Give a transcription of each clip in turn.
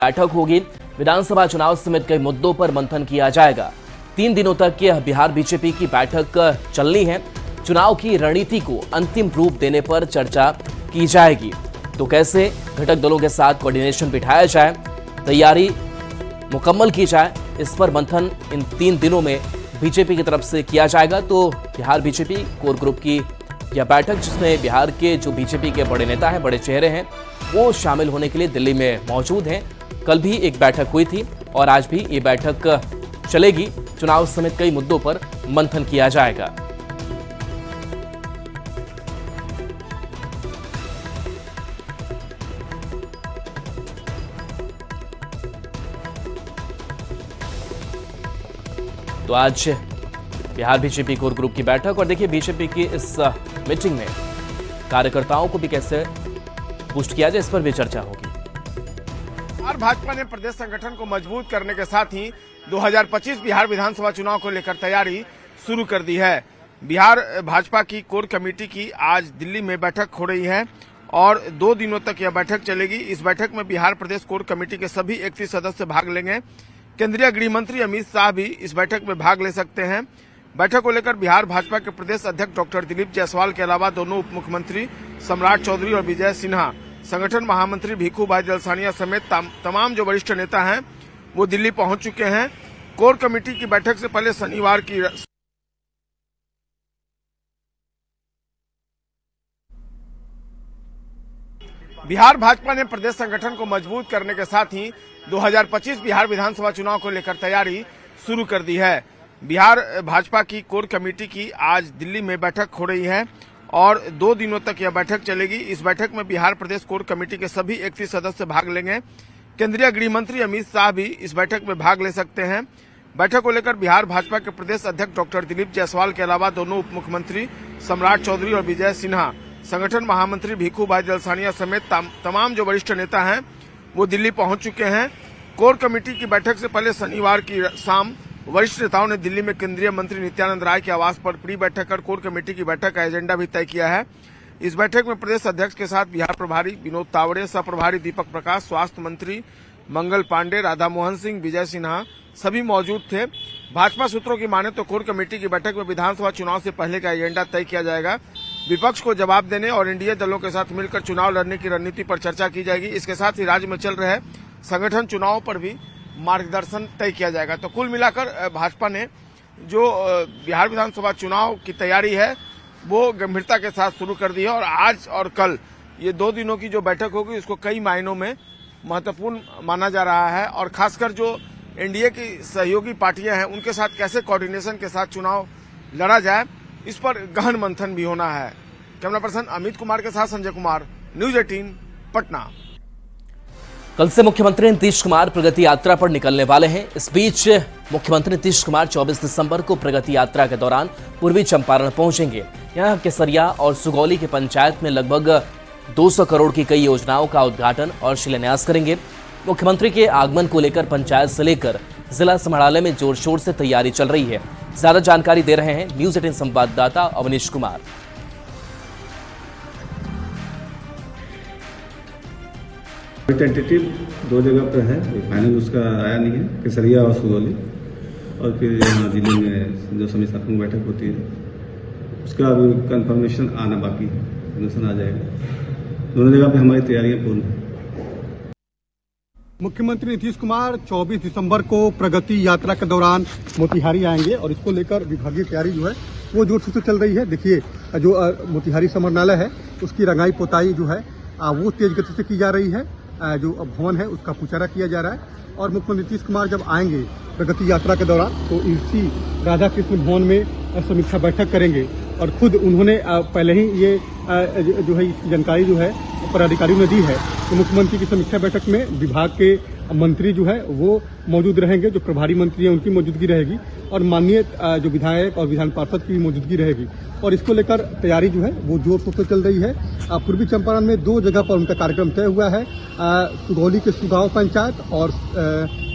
बैठक होगी। विधानसभा चुनाव समेत कई मुद्दों पर मंथन किया जाएगा। 3 दिनों तक यह बिहार बीजेपी की बैठक चलनी है। चुनाव की रणनीति को अंतिम रूप देने पर चर्चा की जाएगी। तो कैसे घटक दलों के साथ कोऑर्डिनेशन बिठाया जाए, तैयारी मुकम्मल की जाए, इस पर मंथन इन 3 दिनों में बीजेपी की तरफ से किया जाएगा। तो बिहार बीजेपी कोर ग्रुप की यह बैठक, जिसमें बिहार के जो बीजेपी के बड़े नेता हैं, बड़े चेहरे हैं, वो शामिल होने के लिए दिल्ली में मौजूद हैं। कल भी एक बैठक हुई थी और आज भी ये बैठक चलेगी। चुनाव समेत कई मुद्दों पर मंथन किया जाएगा। तो आज बिहार बीजेपी कोर ग्रुप की बैठक, और देखिए बीजेपी की इस मीटिंग में कार्यकर्ताओं को भी कैसे बूस्ट किया जाए, इस पर भी चर्चा होगी। बिहार भाजपा ने प्रदेश संगठन को मजबूत करने के साथ ही 2025 बिहार विधानसभा चुनाव को लेकर तैयारी शुरू कर दी है। बिहार भाजपा की कोर कमेटी की आज दिल्ली में बैठक हो रही है और 2 दिनों तक यह बैठक चलेगी। इस बैठक में बिहार प्रदेश कोर कमेटी के सभी 31 सदस्य भाग लेंगे। केंद्रीय गृह मंत्री अमित शाह भी इस बैठक में भाग ले सकते हैं। बैठक को लेकर बिहार भाजपा के प्रदेश अध्यक्ष डॉक्टर दिलीप जायसवाल के अलावा दोनों उप मुख्यमंत्री सम्राट चौधरी और विजय सिन्हा, संगठन महामंत्री भिखू भाई दलसानिया समेत तमाम जो वरिष्ठ नेता हैं वो दिल्ली पहुंच चुके हैं। कोर कमेटी की बैठक से पहले शनिवार की बिहार भाजपा ने प्रदेश संगठन को मजबूत करने के साथ ही 2025 बिहार विधानसभा चुनाव को लेकर तैयारी शुरू कर दी है। बिहार भाजपा की कोर कमेटी की आज दिल्ली में बैठक हो रही है और 2 दिनों तक यह बैठक चलेगी। इस बैठक में बिहार प्रदेश कोर कमेटी के सभी 31 सदस्य भाग लेंगे। केंद्रीय गृह मंत्री अमित शाह भी इस बैठक में भाग ले सकते हैं। बैठक को लेकर बिहार भाजपा के प्रदेश अध्यक्ष डॉक्टर दिलीप जायसवाल के अलावा दोनों उप मुख्यमंत्री सम्राट चौधरी और विजय सिन्हा, संगठन महामंत्री भिखू भाई दलसानिया समेत तमाम जो वरिष्ठ नेता हैं वो दिल्ली पहुंच चुके हैं। कोर कमेटी की बैठक से पहले शनिवार की शाम वरिष्ठ नेताओं ने दिल्ली में केंद्रीय मंत्री नित्यानंद राय के आवास पर प्री बैठक कर कोर कमेटी की बैठक का एजेंडा भी तय किया है। इस बैठक में प्रदेश अध्यक्ष के साथ बिहार प्रभारी विनोद तावड़े, सह प्रभारी दीपक प्रकाश, स्वास्थ्य मंत्री मंगल पांडे, राधा मोहन सिंह, विजय सिन्हा सभी मौजूद थे। भाजपा सूत्रों की माने तो कोर कमेटी की बैठक में विधानसभा चुनाव से पहले का एजेंडा तय किया जाएगा। विपक्ष को जवाब देने और एनडीए दलों के साथ मिलकर चुनाव लड़ने की रणनीति पर चर्चा की जाएगी। इसके साथ ही राज्य में चल रहे संगठन चुनावों पर भी मार्गदर्शन तय किया जाएगा। तो कुल मिलाकर भाजपा ने जो बिहार विधानसभा चुनाव की तैयारी है वो गंभीरता के साथ शुरू कर दी है और आज और कल ये 2 दिनों की जो बैठक होगी इसको कई मायनों में महत्वपूर्ण माना जा रहा है और खासकर जो एनडीए की सहयोगी पार्टियां हैं उनके साथ कैसे कोऑर्डिनेशन के साथ चुनाव लड़ा जाए, इस पर गहन मंथन भी होना है। कैमरा पर्सन अमित कुमार के साथ संजय कुमार, न्यूज 18 पटना। कल से मुख्यमंत्री नीतीश कुमार प्रगति यात्रा पर निकलने वाले हैं। इस बीच मुख्यमंत्री नीतीश कुमार 24 दिसंबर को प्रगति यात्रा के दौरान पूर्वी चंपारण पहुंचेंगे। यहां केसरिया और सुगौली के पंचायत में लगभग 200 करोड़ की कई योजनाओं का उद्घाटन और शिलान्यास करेंगे। मुख्यमंत्री के आगमन को लेकर पंचायत से लेकर जिला समाहरणालय में जोर शोर से तैयारी चल रही है। ज्यादा जानकारी दे रहे हैं न्यूज 18 संवाददाता अवनीश कुमार। टेंटेटिव 2 जगह पर है, फाइनल उसका आया नहीं है, केसरिया और सुगौली। और फिर यहाँ जिले में जो समीक्षात्मक बैठक होती है उसका अभी कंफर्मेशन आना बाकी है, कंफर्मेशन आ जाएगा। दोनों जगह पे हमारी तैयारियां पूर्ण हैं। मुख्यमंत्री नीतीश कुमार 24 दिसंबर को प्रगति यात्रा के दौरान मोतिहारी आएंगे और इसको लेकर विभागीय तैयारी जो है वो जोर शोर से चल रही है। देखिए जो मोतिहारी समाहरणालय है उसकी रंगाई पोताई जो है वो तेज गति से की जा रही है। जो भवन है उसका पुचारा किया जा रहा है और मुख्यमंत्री नीतीश कुमार जब आएंगे प्रगति यात्रा के दौरान तो इसी राधा कृष्ण भवन में समीक्षा बैठक करेंगे और खुद उन्होंने पहले ही ये जो है जानकारी जो है पदाधिकारियों ने दी है। तो मुख्यमंत्री की समीक्षा बैठक में विभाग के मंत्री जो है वो मौजूद रहेंगे, जो प्रभारी मंत्री हैं उनकी मौजूदगी रहेगी और माननीय जो विधायक और विधान पार्षद की भी मौजूदगी रहेगी और इसको लेकर तैयारी जो है वो जोर शोर से चल रही है। पूर्वी चंपारण में 2 जगह पर उनका कार्यक्रम तय हुआ है, सुगौली के सुगांव पंचायत और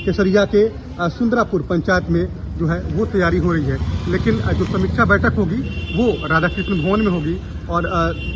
केसरिया के सुंदरापुर पंचायत में जो है वो तैयारी हो रही है। लेकिन जो समीक्षा बैठक होगी वो राधा कृष्ण भवन में होगी और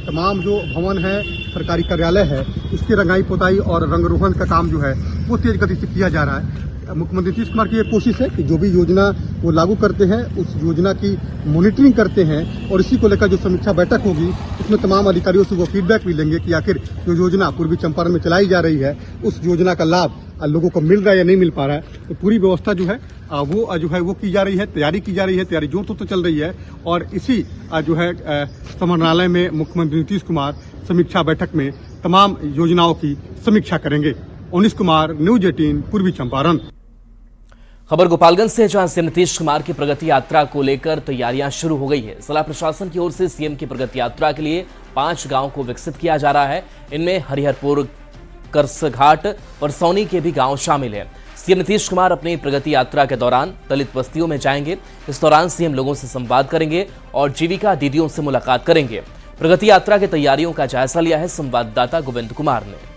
तमाम जो भवन है, सरकारी कार्यालय है, उसकी रंगाई पोताई और रंगरोहन का काम जो है वो तेज गति से किया जा रहा है। मुख्यमंत्री नीतीश कुमार की ये कोशिश है कि जो भी योजना वो लागू करते हैं उस योजना की मॉनिटरिंग करते हैं और इसी को लेकर जो समीक्षा बैठक होगी उसमें तमाम अधिकारियों से वो फीडबैक भी लेंगे कि आखिर जो योजना पूर्वी चंपारण में चलाई जा रही है उस योजना का लाभ लोगों को मिल रहा है या नहीं मिल पा रहा है। तो पूरी व्यवस्था जो है वो की जा रही है, तैयारी की जा रही है, तैयारी जोर तो चल रही है और इसी जो है समाहरणालय में मुख्यमंत्री नीतीश कुमार समीक्षा बैठक में तमाम योजनाओं की समीक्षा करेंगे। उन्नीस कुमार, न्यूज 18, पूर्वी चंपारण। खबर गोपालगंज से, जहां सीएम नीतीश कुमार की प्रगति यात्रा को लेकर तैयारियां शुरू हो गई है। जिला प्रशासन की ओर से सीएम की प्रगति यात्रा के लिए 5 गांव को विकसित किया जा रहा है। इनमें हरिहरपुर, करसघाट, परसौनी के भी गांव शामिल हैं। सीएम नीतीश कुमार अपनी प्रगति यात्रा के दौरान दलित बस्तियों में जाएंगे। इस दौरान सीएम लोगों से संवाद करेंगे और जीविका दीदियों से मुलाकात करेंगे। प्रगति यात्रा की तैयारियों का जायजा लिया है संवाददाता गोविंद कुमार ने।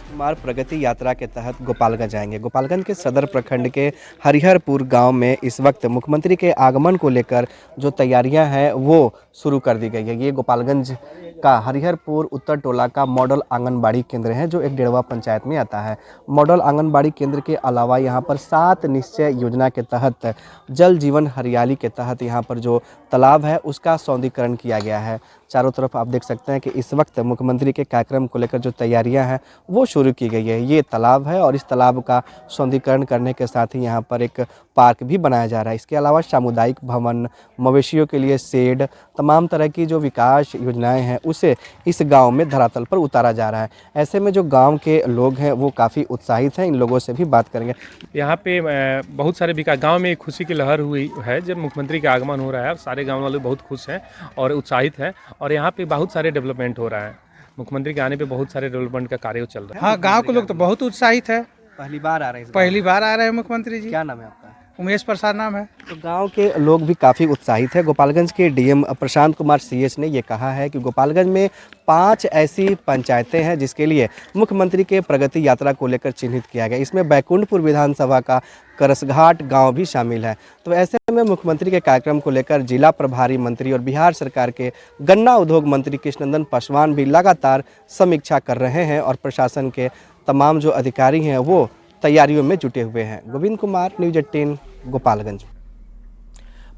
कुमार प्रगति यात्रा के तहत गोपालगंज आएंगे। गोपालगंज के सदर प्रखंड के हरिहरपुर गांव में इस वक्त मुख्यमंत्री के आगमन को लेकर जो तैयारियां हैं वो शुरू कर दी गई है। ये गोपालगंज का हरिहरपुर उत्तर टोला का मॉडल आंगनबाड़ी केंद्र है जो एक डेढ़वा पंचायत में आता है। मॉडल आंगनबाड़ी केंद्र के अलावा यहाँ पर 7 निश्चय योजना के तहत जल जीवन हरियाली के तहत यहाँ पर जो तालाब है उसका सौंदर्यीकरण किया गया है। चारों तरफ आप देख सकते हैं कि इस वक्त मुख्यमंत्री के कार्यक्रम को लेकर जो तैयारियां हैं वो शुरू की गई है। ये तालाब है और इस तालाब का सौंदर्यीकरण करने के साथ ही यहाँ पर एक पार्क भी बनाया जा रहा है। इसके अलावा सामुदायिक भवन, मवेशियों के लिए शेड, तमाम तरह की जो विकास योजनाएं हैं उसे इस गांव में धरातल पर उतारा जा रहा है। ऐसे में जो गांव के लोग हैं वो काफ़ी उत्साहित हैं। इन लोगों से भी बात करेंगे। यहाँ पे बहुत सारे विकास, गांव में खुशी की लहर हुई है जब मुख्यमंत्री का आगमन हो रहा है। सारे गांव वाले बहुत खुश हैं और उत्साहित हैं और यहाँ पे बहुत सारे डेवलपमेंट हो रहा है। मुख्यमंत्री के आने पे बहुत सारे डेवलपमेंट का कार्य चल रहा है। हाँ, गांव के लोग तो बहुत उत्साहित है। पहली बार आ रहे हैं? पहली बार आ रहे हैं मुख्यमंत्री जी। क्या नाम है आपका? उमेश प्रसाद नाम है। तो गांव के लोग भी काफ़ी उत्साहित है। गोपालगंज के डीएम प्रशांत कुमार CS ने ये कहा है कि गोपालगंज में 5 ऐसी पंचायतें हैं जिसके लिए मुख्यमंत्री के प्रगति यात्रा को लेकर चिन्हित किया गया। इसमें बैकुंठपुर विधानसभा का करसघाट गांव भी शामिल है। तो ऐसे में मुख्यमंत्री के कार्यक्रम को लेकर जिला प्रभारी मंत्री और बिहार सरकार के गन्ना उद्योग मंत्री कृष्णनंदन पासवान भी लगातार समीक्षा कर रहे हैं और प्रशासन के तमाम जो अधिकारी हैं वो तैयारियों में जुटे हुए हैं। गोविंद कुमार, न्यूज 18, गोपालगंज।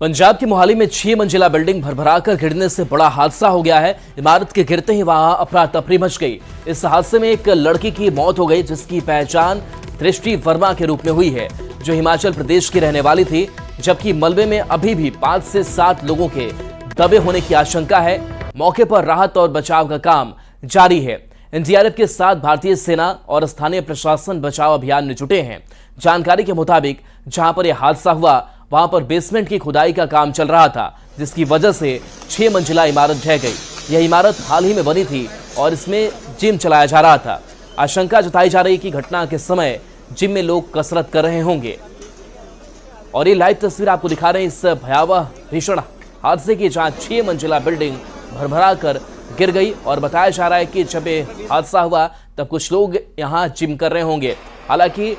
पंजाब की मोहाली में 6 मंजिला बिल्डिंग भरभराकर गिरने से बड़ा हादसा हो गया है। इमारत के गिरते ही वहां अफरा तफरी मच गई। इस हादसे में एक लड़की की मौत हो गई जिसकी पहचान दृष्टि वर्मा के रूप में हुई है, जो हिमाचल प्रदेश की रहने वाली थी। जबकि मलबे में अभी भी 5 से 7 लोगों के दबे होने की आशंका है। मौके पर राहत और बचाव का काम जारी है। एनडीआरएफ के साथ भारतीय सेना और स्थानीय प्रशासन बचाव अभियान में जुटे हैं। जानकारी के मुताबिक जहां पर यह हादसा हुआ वहां पर बेसमेंट की खुदाई का काम चल रहा था, जिसकी वजह से 6 मंजिला इमारत ढह गई। यह इमारत हाल ही में बनी थी और इसमें जिम चलाया जा रहा था। आशंका जताई जा रही कि घटना के समय जिम में लोग कसरत कर रहे होंगे। और ये लाइव तस्वीर आपको दिखा रहे हैं इस भयावह भीषण हादसे की, जहां 6 मंजिला बिल्डिंग भरभरा कर गिर गई। और बताया जा रहा है कि जब ये हादसा हुआ तब कुछ लोग यहां जिम कर रहे होंगे। हालांकि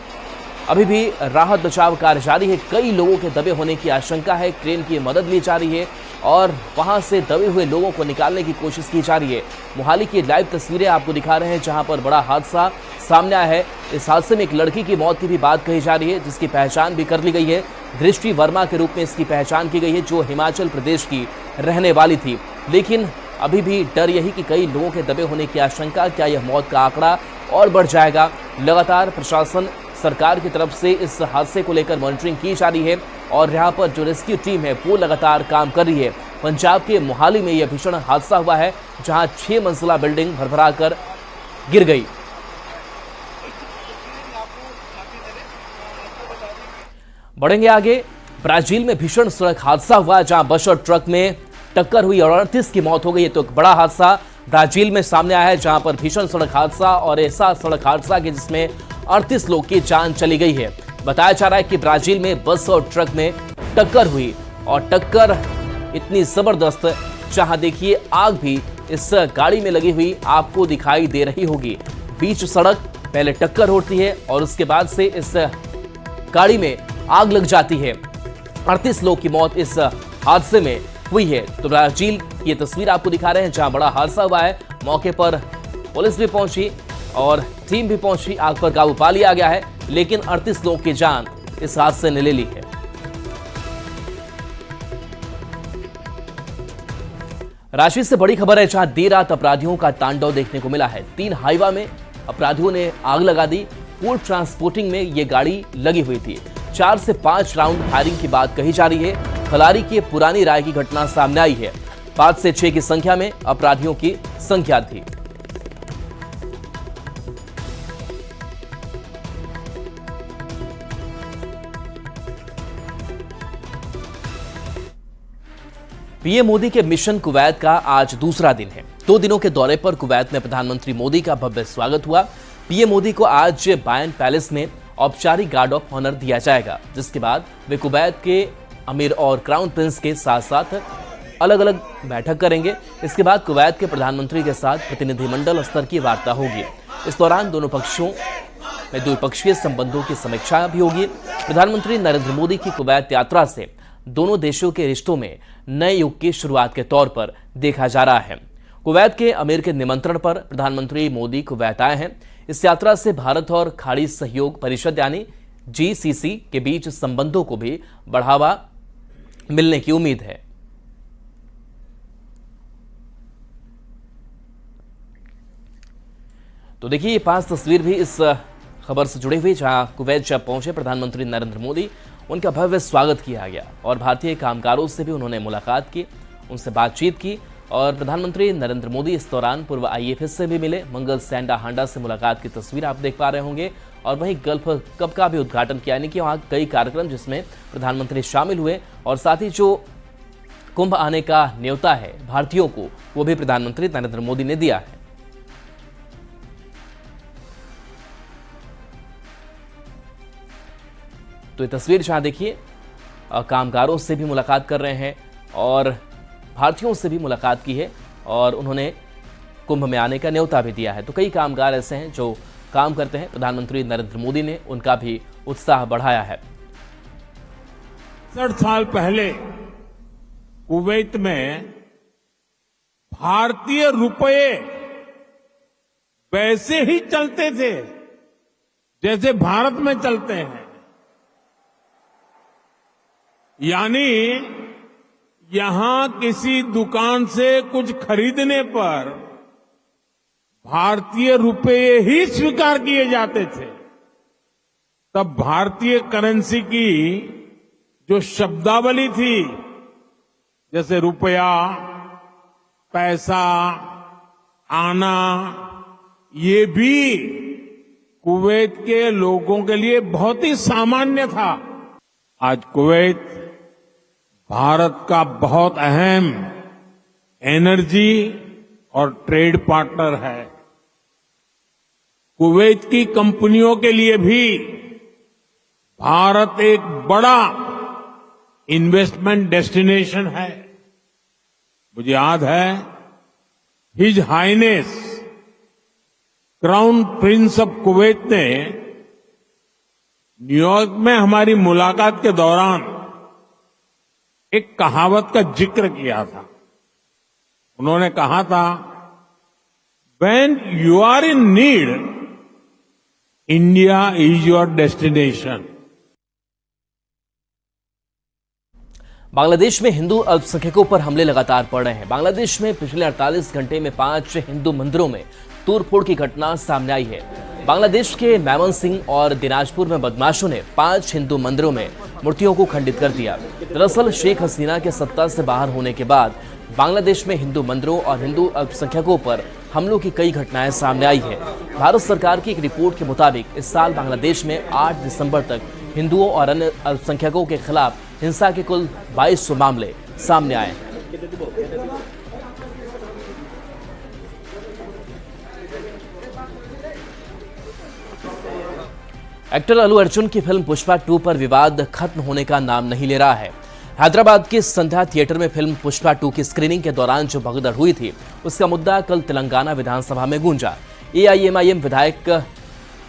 अभी भी राहत बचाव कार्य जारी है। कई लोगों के दबे होने की आशंका है। क्रेन की मदद ली जा रही है और वहां से दबे हुए लोगों को निकालने की कोशिश की जा रही है। मोहाली की लाइव तस्वीरें आपको दिखा रहे हैं जहां पर बड़ा हादसा सामने आया है। इस हादसे में एक लड़की की मौत की भी बात कही जा रही है, जिसकी पहचान भी कर ली गई है। दृष्टि वर्मा के रूप में इसकी पहचान की गई है, जो हिमाचल प्रदेश की रहने वाली थी। लेकिन अभी भी डर यही कि कई लोगों के दबे होने की आशंका, क्या यह मौत का आंकड़ा और बढ़ जाएगा। लगातार प्रशासन, सरकार की तरफ से इस हादसे को लेकर मॉनिटरिंग की जा रही है और यहाँ पर जो रेस्क्यू टीम है वो लगातार काम कर रही है। पंजाब के मोहाली में यह भीषण हादसा हुआ है जहां 6 मंजिला बिल्डिंग भरभरा कर गिर गई। बढ़ेंगे आगे। ब्राजील में भीषण सड़क हादसा हुआ जहां बस और ट्रक में टक्कर हुई और 38 की मौत हो गई। तो एक बड़ा हादसा ब्राजील में सामने आया है जहां पर भीषण सड़क हादसा और ऐसा सड़क हादसा कि जिसमें 38 लोग की जान चली गई है। बताया जा रहा है कि ब्राजील में बस और ट्रक में टक्कर हुई और टक्कर इतनी जबरदस्त, जहां देखिए आग भी इस गाड़ी में लगी हुई आपको दिखाई दे रही होगी। बीच सड़क पहले टक्कर होती है और उसके बाद से इस गाड़ी में आग लग जाती है। 38 लोग की मौत इस हादसे में हुई है। तो ब्राजील की ये तस्वीर आपको दिखा रहे हैं जहां बड़ा हादसा हुआ है। मौके पर पुलिस भी पहुंची और टीम भी पहुंची, आग पर काबू पा लिया गया है, लेकिन 38 लोग की जान इस हादसे ने ले ली है। रांची से बड़ी खबर है जहां देर रात अपराधियों का तांडव देखने को मिला है। 3 हाईवा में अपराधियों ने आग लगा दी। फूड ट्रांसपोर्टिंग में ये गाड़ी लगी हुई थी। 4 से 5 राउंड फायरिंग की बात कही जा रही है। खलारी की पुरानी राय की घटना सामने आई है। 5 से 6 की संख्या में अपराधियों की संख्या थी। पीएम मोदी के मिशन कुवैत का आज दूसरा दिन है। 2 दिनों के दौरे पर कुवैत में प्रधानमंत्री मोदी का भव्य स्वागत हुआ। पीएम मोदी को आज बायन पैलेस में औपचारिक गार्ड ऑफ ऑनर दिया जाएगा, जिसके बाद वे कुवैत के अमीर और क्राउन प्रिंस के साथ साथ अलग अलग बैठक करेंगे। इसके बाद कुवैत के प्रधानमंत्री के साथ प्रतिनिधिमंडल स्तर की वार्ता होगी। इस दौरान दोनों पक्षों में द्विपक्षीय संबंधों की समीक्षा भी होगी। प्रधानमंत्री नरेंद्र मोदी की कुवैत यात्रा से दोनों देशों के रिश्तों में नए युग की शुरुआत के तौर पर देखा जा रहा है। कुवैत के अमीर के निमंत्रण पर प्रधानमंत्री मोदी कुवैत आए हैं। इस यात्रा से भारत और खाड़ी सहयोग परिषद यानी GCC के बीच संबंधों को भी बढ़ावा मिलने की उम्मीद है। तो देखिए ये 5 तस्वीर भी इस खबर से जुड़ी हुई, जहां कुवैत जब पहुंचे प्रधानमंत्री नरेंद्र मोदी, उनका भव्य स्वागत किया गया और भारतीय कामगारों से भी उन्होंने मुलाकात की, उनसे बातचीत की। और प्रधानमंत्री नरेंद्र मोदी इस दौरान पूर्व IAFS से भी मिले। मंगल सैंडा हांडा से मुलाकात की तस्वीर आप देख पा रहे होंगे। और वहीं गल्फ कप का भी उद्घाटन किया, यानी कि वहाँ कई कार्यक्रम जिसमें प्रधानमंत्री शामिल हुए। और साथ ही जो कुंभ आने का न्योता है भारतीयों को, वो भी प्रधानमंत्री नरेंद्र मोदी ने दिया है। तो ये तस्वीर जहां देखिए कामगारों से भी मुलाकात कर रहे हैं और भारतीयों से भी मुलाकात की है और उन्होंने कुंभ में आने का न्योता भी दिया है। तो कई कामगार ऐसे हैं जो काम करते हैं। प्रधानमंत्री नरेंद्र मोदी ने उनका भी उत्साह बढ़ाया है। 60 साल पहले कुवैत में भारतीय रुपये वैसे ही चलते थे जैसे भारत में चलते हैं, यानी यहां किसी दुकान से कुछ खरीदने पर भारतीय रुपये ही स्वीकार किए जाते थे। तब भारतीय करेंसी की जो शब्दावली थी, जैसे रुपया, पैसा, आना, ये भी कुवैत के लोगों के लिए बहुत ही सामान्य था। आज कुवैत भारत का बहुत अहम एनर्जी और ट्रेड पार्टनर है। कुवैत की कंपनियों के लिए भी भारत एक बड़ा इन्वेस्टमेंट डेस्टिनेशन है। मुझे याद है his highness crown prince of Kuwait ने न्यूयॉर्क में हमारी मुलाकात के दौरान एक कहावत का जिक्र किया था। उन्होंने कहा था, When you are in need, India is your destination. Bangladesh में हिंदू अल्पसंख्यकों पर हमले लगातार पड़ रहे हैं। बांग्लादेश में पिछले 48 घंटे में 5 हिंदू मंदिरों में तोड़फोड़ की घटना सामने आई है। बांग्लादेश के मैमनसिंह और दिनाजपुर में बदमाशों ने 5 हिंदू मंदिरों में मूर्तियों को खंडित कर दिया। दरअसल शेख हसीना के सत्ता से बाहर होने के बाद बांग्लादेश में हिंदू मंदिरों और हिंदू अल्पसंख्यकों पर हमलों की कई घटनाएं सामने आई है। भारत सरकार की एक रिपोर्ट के मुताबिक इस साल बांग्लादेश में 8 दिसंबर तक हिंदुओं और अन्य अल्पसंख्यकों के खिलाफ हिंसा के कुल 2200 मामले सामने आए हैं। एक्टर अल्लू अर्जुन की फिल्म पुष्पा 2 पर विवाद खत्म होने का नाम नहीं ले रहा है। हैदराबाद के संध्या थिएटर में फिल्म पुष्पा 2 की स्क्रीनिंग के दौरान जो भगदड़ हुई थी, उसका मुद्दा कल तेलंगाना विधानसभा में गूंजा। AIMIM विधायक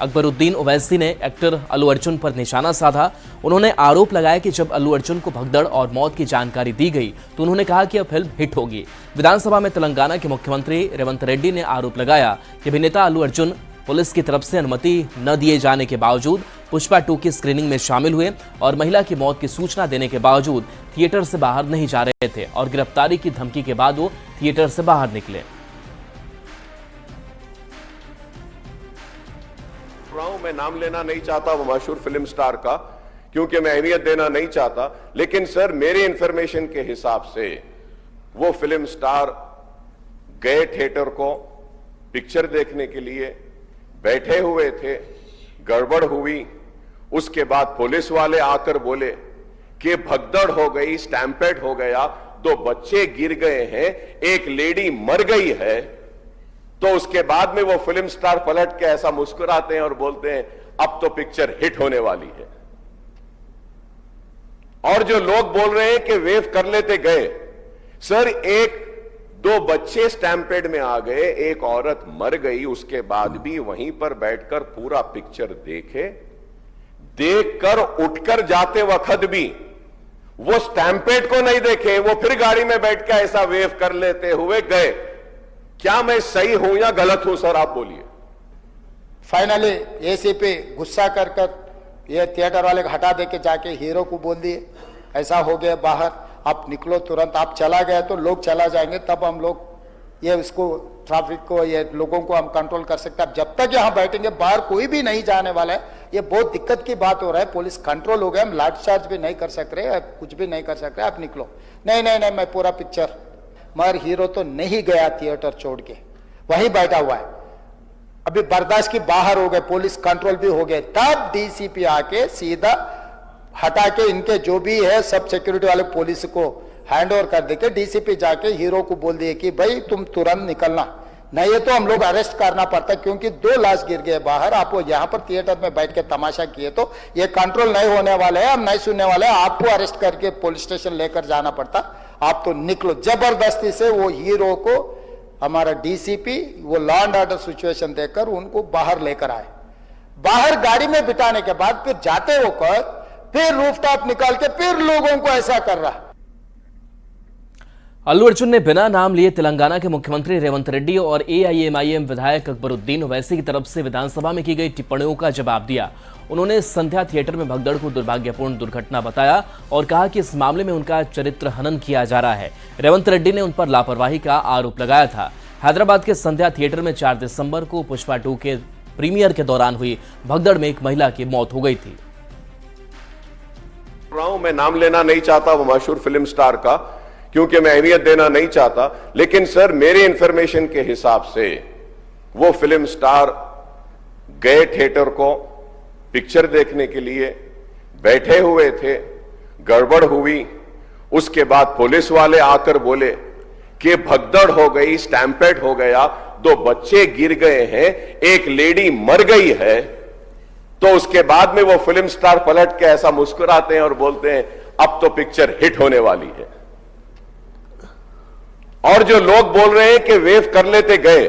अकबरुद्दीन ओवैसी ने एक्टर अल्लू अर्जुन पर निशाना साधा। उन्होंने आरोप लगाया कि जब अल्लू अर्जुन को भगदड़ और मौत की जानकारी दी गई तो उन्होंने कहा कि यह फिल्म हिट होगी। विधानसभा में तेलंगाना के मुख्यमंत्री रेवंत रेड्डी ने आरोप लगाया कि अभिनेता अल्लू अर्जुन पुलिस की तरफ से अनुमति न दिए जाने के बावजूद पुष्पा 2 की स्क्रीनिंग में शामिल हुए और महिला की मौत की सूचना देने के बावजूद थिएटर से बाहर नहीं जा रहे थे और गिरफ्तारी की धमकी के बाद वो थिएटर से बाहर निकले। मैं नाम लेना नहीं चाहता वो मशहूर फिल्म स्टार का, क्योंकि मैं अहमियत देना नहीं चाहता, लेकिन सर मेरे इंफॉर्मेशन के हिसाब से वो फिल्म स्टार गए थिएटर को पिक्चर देखने के लिए, बैठे हुए थे, गड़बड़ हुई, उसके बाद पुलिस वाले आकर बोले कि भगदड़ हो गई, स्टैम्पेड हो गया, 2 बच्चे गिर गए हैं, एक लेडी मर गई है। तो उसके बाद में वो फिल्म स्टार पलट के ऐसा मुस्कुराते हैं और बोलते हैं अब तो पिक्चर हिट होने वाली है। और जो लोग बोल रहे हैं कि वेव कर लेते गए, सर 1-2 बच्चे स्टैम्पेड में आ गए, एक औरत मर गई, उसके बाद भी वहीं पर बैठकर पूरा पिक्चर देखकर उठकर जाते वक्त भी वो स्टैम्पेड को नहीं देखे, वो फिर गाड़ी में बैठ के ऐसा वेव कर लेते हुए गए। क्या मैं सही हूं या गलत हूं सर, आप बोलिए। फाइनली एसी पे गुस्सा कर ये थिएटर वाले को हटा दे के जाके हीरो को बोल दिए ऐसा हो गया बाहर, आप निकलो तुरंत। आप चला गए तो लोग चला जाएंगे, तब हम लोग ये इसको ट्रैफिक को, ये लोगों को हम कंट्रोल कर सकते हैं। जब तक यहाँ बैठेंगे बाहर कोई भी नहीं जाने वाला है। ये बहुत दिक्कत की बात हो रहा है। पुलिस कंट्रोल हो गया, हम लाठीचार्ज भी नहीं कर सक रहे, कुछ भी नहीं कर सक रहे। आप निकलो। नहीं, मैं पूरा पिक्चर, मगर हीरो तो नहीं गया थिएटर छोड़ के, वहीं बैठा हुआ है। अभी बर्दाश्त की बाहर हो गए, पुलिस कंट्रोल भी हो गए, तब डीसीपी आके सीधा हटा के इनके जो भी है सब सिक्योरिटी वाले पुलिस को हैंड ओवर कर देके डीसीपी जाके हीरो को बोल दिए कि भाई तुम तुरंत निकलना, नहीं है तो हम लोग अरेस्ट करना पड़ता, क्योंकि 2 लाश गिर गए बाहर। आप वो यहाँ पर थिएटर में बैठ के तमाशा किए तो ये कंट्रोल नहीं होने वाले हैं, हम नहीं सुनने वाले हैं। आपको अरेस्ट करके पुलिस स्टेशन लेकर जाना पड़ता, आप तो निकलो। जबरदस्ती से वो हीरो को हमारा डीसीपी वो लॉ एंड ऑर्डर सिचुएशन देकर उनको बाहर लेकर आए। बाहर गाड़ी में बिठाने के बाद फिर जाते होकर फिर रूफटॉप निकाल के फिर लोगों को ऐसा कर रहा। अल्लू अर्जुन ने बिना नाम लिए तेलंगाना के मुख्यमंत्री रेवंत रेड्डी और एआईएमआईएम विधायक अकबरुद्दीन ओवैसी की तरफ से विधानसभा में की गई टिप्पणियों का जवाब दिया। उन्होंने संध्या थिएटर में भगदड़ को दुर्भाग्यपूर्ण दुर्घटना बताया और कहा कि इस मामले में उनका चरित्र हनन किया जा रहा है। रेवंत रेड्डी ने उन पर लापरवाही का आरोप लगाया था। हैदराबाद के संध्या थिएटर में 4 दिसंबर को पुष्पा 2 के प्रीमियर के दौरान हुई भगदड़ में एक महिला की मौत हो गई थी। मैं नाम लेना नहीं चाहता वो मशहूर फिल्म स्टार का, क्योंकि मैं अहमियत देना नहीं चाहता, लेकिन सर मेरे इंफॉर्मेशन के हिसाब से वो फिल्म स्टार गए थिएटर को पिक्चर देखने के लिए, बैठे हुए थे, गड़बड़ हुई, उसके बाद पुलिस वाले आकर बोले कि भगदड़ हो गई, स्टैम्पेड हो गया, 2 बच्चे गिर गए हैं, एक लेडी मर गई है। तो उसके बाद में वो फिल्म स्टार पलट के ऐसा मुस्कुराते हैं और बोलते हैं अब तो पिक्चर हिट होने वाली है। और जो लोग बोल रहे हैं कि वेव कर लेते गए,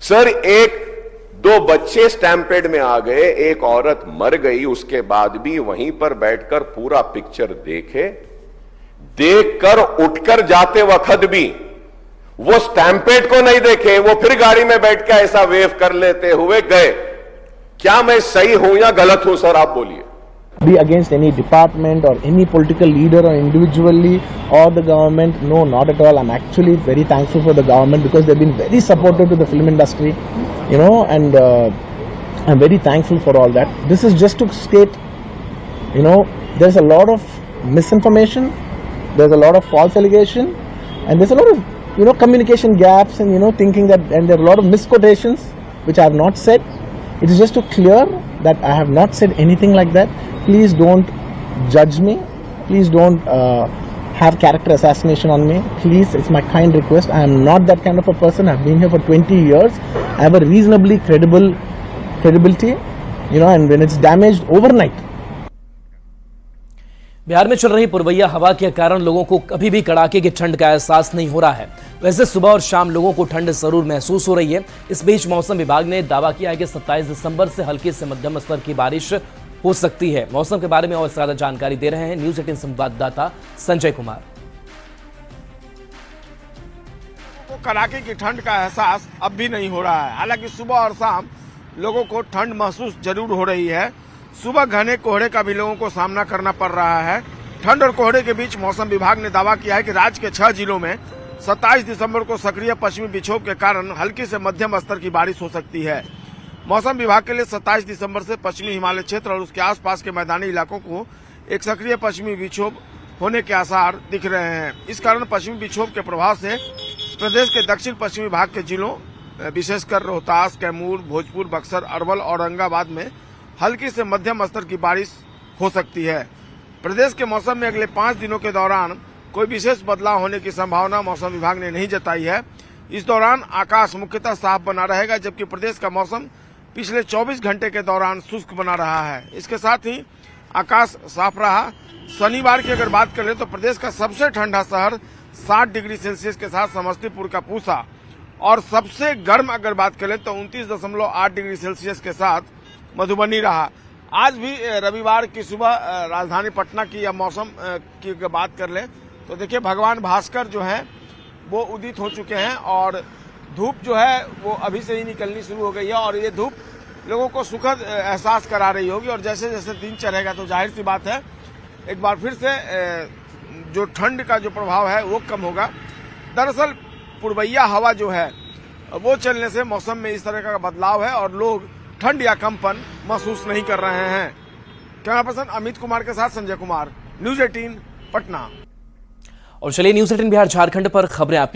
सर 1-2 बच्चे स्टैम्पेड में आ गए, एक औरत मर गई, उसके बाद भी वहीं पर बैठकर पूरा पिक्चर देखकर उठकर जाते वक्त भी वो स्टैम्पेड को नहीं देखे, वो फिर गाड़ी में बैठ के ऐसा वेव कर लेते हुए गए। क्या मैं सही हूं या गलत हूं सर, आप बोलिए। Be against any department or any political leader or individually or the government. No, not at all. I'm actually very thankful for the government because they've been very supportive to the film industry, you know, and I'm very thankful for all that. This is just to state, you know, there's a lot of misinformation, there's a lot of false allegation, and there's a lot of, you know, communication gaps and, you know, thinking that, and there are a lot of misquotations which I have not said. It is just to clear that I have not said anything like that. Please don't judge me. Please don't have character assassination on me. Please, it's my kind request. I am not that kind of a person. I've been here for 20 years. I have a reasonably credibility, you know, and when it's damaged overnight. Bihar में चल रही पुरवैया हवा के कारण लोगों को कभी भी कड़ाके की ठंड का एहसास नहीं हो रहा है। वैसे सुबह और शाम लोगों को ठंड जरूर महसूस हो रही है। इस बीच मौसम विभाग ने दावा किया है कि 27 दिसंबर से हल्की से मध्यम स्तर की बारिश हो सकती है। मौसम के बारे में और ज्यादा जानकारी दे रहे हैं न्यूज 18 संवाददाता संजय कुमार। कड़ाके की ठंड का एहसास अब भी नहीं हो रहा है। हालांकि सुबह और शाम लोगों को ठंड महसूस जरूर हो रही है। सुबह घने कोहरे का भी लोगों को सामना करना पड़ रहा है। ठंड और कोहरे के बीच मौसम विभाग ने दावा किया है कि राज्य के 6 जिलों में 27 दिसंबर को सक्रिय पश्चिमी विक्षोभ के कारण हल्की से मध्यम स्तर की बारिश हो सकती है। मौसम विभाग के लिए 27 दिसंबर से पश्चिमी हिमालय क्षेत्र और उसके आसपास के मैदानी इलाकों को एक सक्रिय पश्चिमी विक्षोभ होने के आसार दिख रहे हैं। इस कारण पश्चिमी विक्षोभ के प्रभाव से प्रदेश के दक्षिण पश्चिमी भाग के जिलों विशेषकर रोहतास, कैमूर, भोजपुर, बक्सर, अरवल और औरंगाबाद में हल्की से मध्यम स्तर की बारिश हो सकती है। प्रदेश के मौसम में अगले 5 दिनों के दौरान कोई विशेष बदलाव होने की संभावना मौसम विभाग ने नहीं जताई है। इस दौरान आकाश मुख्यतः साफ बना रहेगा, जबकि प्रदेश का मौसम पिछले 24 घंटे के दौरान शुष्क बना रहा है। इसके साथ ही आकाश साफ रहा। शनिवार की अगर बात करें तो प्रदेश का सबसे ठंडा शहर 60 डिग्री सेल्सियस के साथ समस्तीपुर का पूसा और सबसे गर्म अगर बात करें तो 29.8 डिग्री सेल्सियस के साथ मधुबनी रहा। आज भी रविवार की सुबह राजधानी पटना की या मौसम की बात कर लें तो देखिए भगवान भास्कर जो हैं वो उदित हो चुके हैं और धूप जो है वो अभी से ही निकलनी शुरू हो गई है और ये धूप लोगों को सुखद एहसास करा रही होगी। और जैसे जैसे दिन चढ़ेगा तो जाहिर सी बात है एक बार फिर से जो ठंड का जो प्रभाव है वो कम होगा। दरअसल पुरवैया हवा जो है वो चलने से मौसम में इस तरह का बदलाव है और लोग ठंड या कंपन महसूस नहीं कर रहे हैं। कैमरा पर्सन अमित कुमार के साथ संजय कुमार, न्यूज 18 पटना। और चलिए न्यूज 18 बिहार झारखंड पर खबरें आपकी